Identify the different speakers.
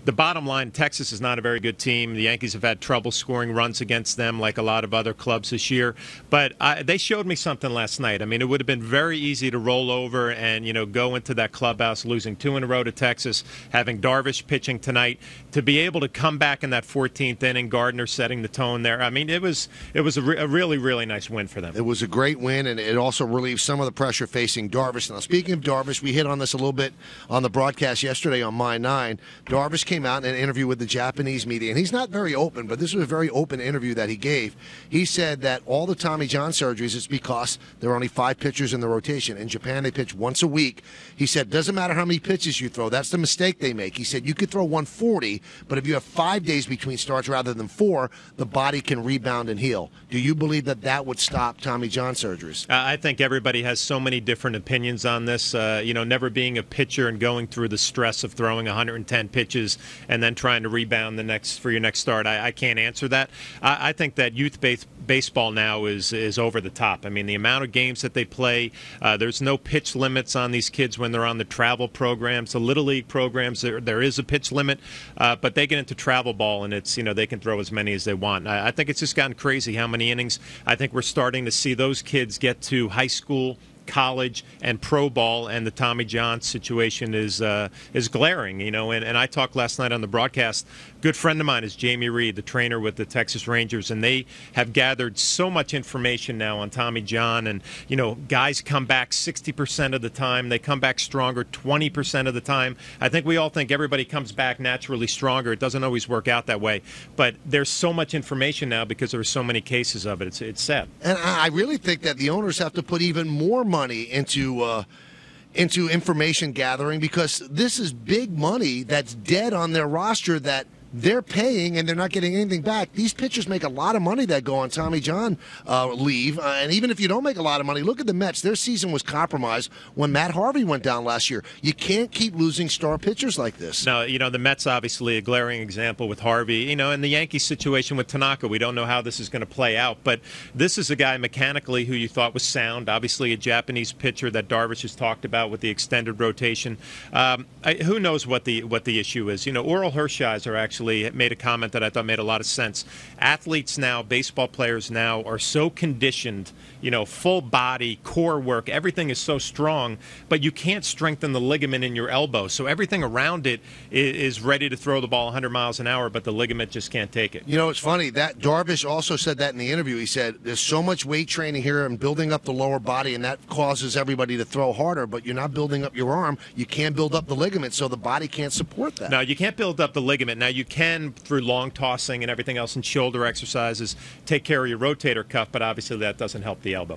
Speaker 1: the bottom line, Texas is not a very good team. The Yankees have had trouble scoring runs against them like a lot of other clubs this year. But they showed me something last night. I mean, it would have been very easy to roll over and, go into that clubhouse losing 2 in a row to Texas, having Darvish pitching tonight, to be able to come back in that 14th inning, Gardner setting the tone there. I mean, it was a really, really nice win for them.
Speaker 2: It was a great win, and it also relieved some of the pressure facing Darvish. Now, speaking of Darvish, we hit on this a little bit on the broadcast yesterday on My 9. Darvish came out in an interview with the Japanese media, and he's not very open, but this was a very open interview that he gave. He said that all the Tommy John surgeries is because there are only 5 pitchers in the rotation. In Japan, they pitch once a week. He said, doesn't matter how many pitches you throw. That's the mistake they make. He said, you could throw 140, but if you have 5 days between starts rather than 4, the body can rebound and heal. Do you believe that would stop Tommy John surgeries?
Speaker 1: I think everybody has so many different opinions on this. Never being a pitcher and going through the stress of throwing 110 pitches and then trying to rebound for your next start. I can't answer that. I think that youth-based baseball now is over the top. I mean, the amount of games that they play, there's no pitch limits on these kids when they're on the travel programs. The Little League programs, there is a pitch limit, but they get into travel ball, and it's, they can throw as many as they want. I think it's just gotten crazy how many innings. I think we're starting to see those kids get to high school, college, and pro ball, and the Tommy John situation is glaring, and I talked last night on the broadcast. Good friend of mine is Jamie Reed, the trainer with the Texas Rangers, and they have gathered so much information now on Tommy John, and guys come back 60% of the time. They come back stronger 20% of the time. I think we all think everybody comes back naturally stronger. It doesn't always work out that way, but there's so much information now because there are so many cases of it. It's sad.
Speaker 2: And I really think that the owners have to put even more money into information gathering, because this is big money that's dead on their roster that they're paying and they're not getting anything back. These pitchers make a lot of money that go on Tommy John leave. And even if you don't make a lot of money, look at the Mets. Their season was compromised when Matt Harvey went down last year. You can't keep losing star pitchers like this.
Speaker 1: No, the Mets obviously a glaring example with Harvey. And the Yankees situation with Tanaka, we don't know how this is going to play out. But this is a guy mechanically who you thought was sound. Obviously a Japanese pitcher that Darvish has talked about with the extended rotation. Who knows what the issue is? Oral Hershiser actually made a comment that I thought made a lot of sense. Athletes now, baseball players now, are so conditioned, full body, core work, everything is so strong, but you can't strengthen the ligament in your elbow. So everything around it is ready to throw the ball 100 miles an hour, but the ligament just can't take it.
Speaker 2: It's funny, that Darvish also said that in the interview. He said, there's so much weight training here and building up the lower body, and that causes everybody to throw harder, but you're not building up your arm. You can't build up the ligament, so the body can't support that.
Speaker 1: No, you can't build up the ligament. Now, you can, through long tossing and everything else and shoulder exercises, take care of your rotator cuff, but obviously that doesn't help the elbow.